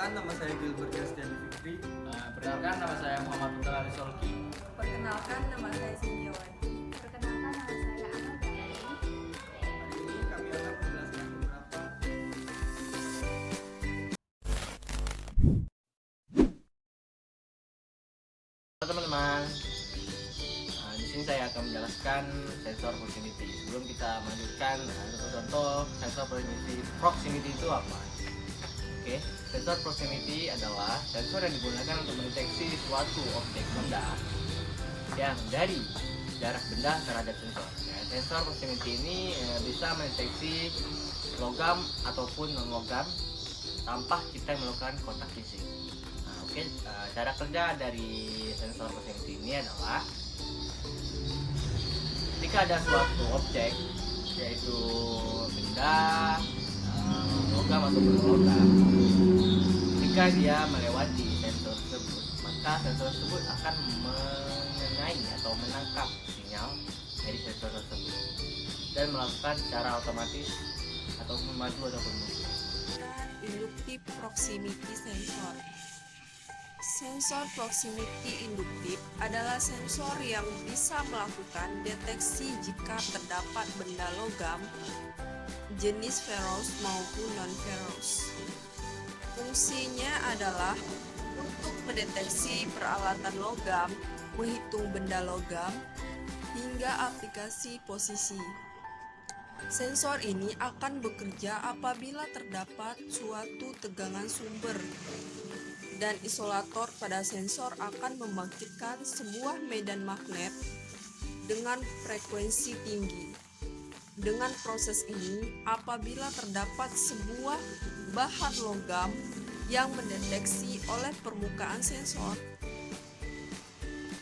Perkenalkan, nama saya Gilbert Yastian Fikri. Perkenalkan, nama saya Muhammad Putra Ali Solki. Perkenalkan, nama saya Sindiawati. Perkenalkan, nama saya Amal Dahani. Hari ini kami akan menjelaskan beberapa Teman-teman, di sini saya akan menjelaskan sensor proximity. Sebelum kita melanjutkan, contoh sensor proximity itu apa? Oke, sensor proximity adalah sensor yang digunakan untuk mendeteksi suatu objek benda yang dari jarak benda terhadap sensor. Ya, sensor proximity ini bisa mendeteksi logam ataupun non logam tanpa kita melakukan kontak fisik. Oke, cara kerja dari sensor proximity ini adalah ketika ada suatu objek, yaitu benda, logam ataupun logam, ketika dia melewati sensor tersebut, maka sensor tersebut akan mengenai atau menangkap sinyal dari sensor tersebut dan melakukan secara otomatis ataupun maju ataupun mundur. Induktif proximity sensor. Sensor proximity induktif adalah sensor yang bisa melakukan deteksi jika terdapat benda logam jenis ferrous maupun non-ferrous. Fungsinya adalah untuk mendeteksi peralatan logam, menghitung benda logam, hingga aplikasi posisi. Sensor ini akan bekerja apabila terdapat suatu tegangan sumber, dan isolator pada sensor akan membangkitkan sebuah medan magnet dengan frekuensi tinggi. Dengan proses ini, apabila terdapat sebuah bahan logam yang mendeteksi oleh permukaan sensor,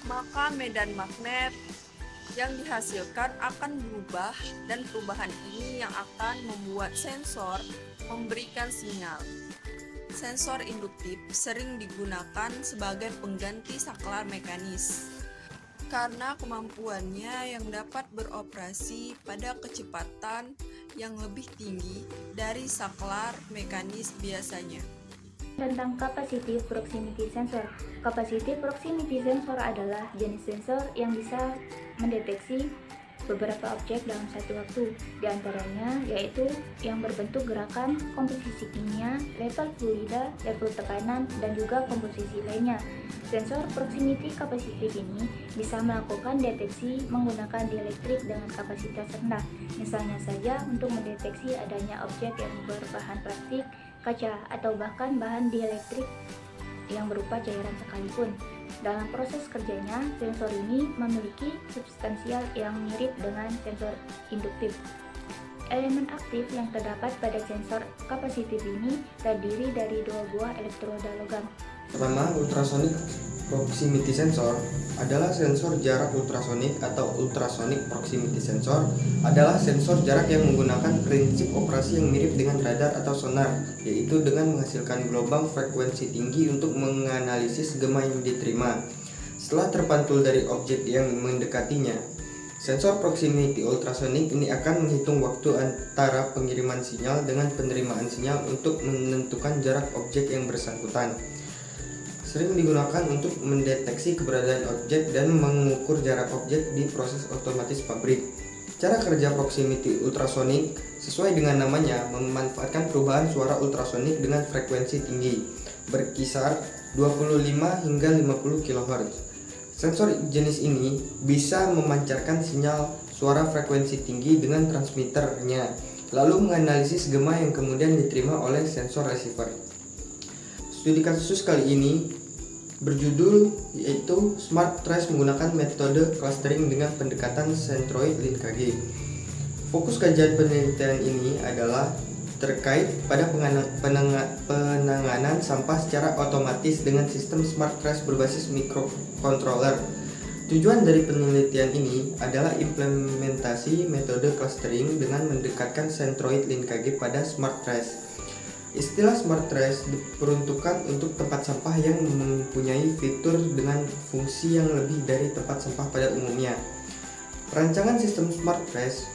maka medan magnet yang dihasilkan akan berubah, dan perubahan ini yang akan membuat sensor memberikan sinyal. Sensor induktif sering digunakan sebagai pengganti saklar mekanis karena kemampuannya yang dapat beroperasi pada kecepatan yang lebih tinggi dari saklar mekanis biasanya. Tentang capacitive proximity sensor. Capacitive proximity sensor adalah jenis sensor yang bisa mendeteksi beberapa objek dalam satu waktu, di antaranya yaitu yang berbentuk gerakan, komposisi kimia, level fluida, level tekanan, dan juga komposisi lainnya. Sensor proximity capacitive ini bisa melakukan deteksi menggunakan dieletrik dengan kapasitas rendah, misalnya saja untuk mendeteksi adanya objek yang berbahan plastik, kaca, atau bahkan bahan dieletrik yang berupa cairan sekalipun. Dalam proses kerjanya, sensor ini memiliki substansial yang mirip dengan sensor induktif. Elemen aktif yang terdapat pada sensor kapasitif ini terdiri dari dua buah elektroda logam. Pertama, ultrasonic proximity sensor adalah sensor jarak ultrasonik atau ultrasonic proximity sensor adalah sensor jarak yang menggunakan prinsip operasi yang mirip dengan radar atau sonar, yaitu dengan menghasilkan gelombang frekuensi tinggi untuk menganalisis gema yang diterima. Setelah terpantul dari objek yang mendekatinya, sensor proximity ultrasonic ini akan menghitung waktu antara pengiriman sinyal dengan penerimaan sinyal untuk menentukan jarak objek yang bersangkutan. Sering digunakan untuk mendeteksi keberadaan objek dan mengukur jarak objek di proses otomatis pabrik. Cara kerja proximity ultrasonik sesuai dengan namanya memanfaatkan perubahan suara ultrasonik dengan frekuensi tinggi, berkisar 25 hingga 50 kHz. Sensor jenis ini bisa memancarkan sinyal suara frekuensi tinggi dengan transmitternya, lalu menganalisis gema yang kemudian diterima oleh sensor receiver. Studi kasus kali ini berjudul yaitu Smart Trace menggunakan metode clustering dengan pendekatan centroid linkage. Fokus kajian penelitian ini adalah terkait pada penanganan sampah secara otomatis dengan sistem Smart Trace berbasis microcontroller. Tujuan dari penelitian ini adalah implementasi metode clustering dengan mendekatkan centroid linkage pada Smart Trace. Istilah Smart Trace diperuntukkan untuk tempat sampah yang mempunyai fitur dengan fungsi yang lebih dari tempat sampah pada umumnya. Rancangan sistem Smart Trace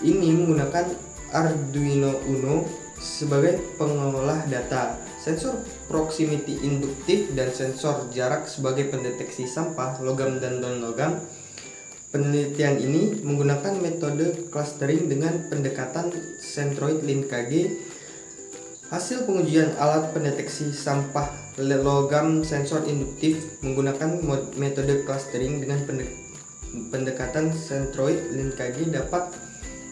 ini menggunakan Arduino Uno sebagai pengolah data, Sensor proximity induktif dan sensor jarak sebagai pendeteksi sampah, logam dan non-logam. Penelitian ini menggunakan metode clustering dengan pendekatan centroid linkage. Hasil pengujian alat pendeteksi sampah logam sensor induktif menggunakan metode clustering dengan pendekatan centroid linkage dapat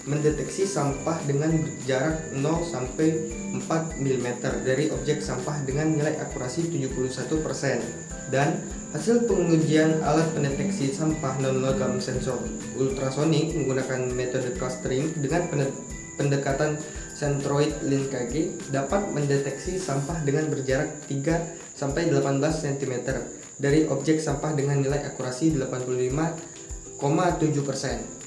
mendeteksi sampah dengan jarak 0 sampai 4 mm dari objek sampah dengan nilai akurasi 71%. Dan hasil pengujian alat pendeteksi sampah non-logam sensor ultrasonik menggunakan metode clustering dengan pendekatan centroid linkage dapat mendeteksi sampah dengan berjarak 3 sampai 18 cm dari objek sampah dengan nilai akurasi 85,7%.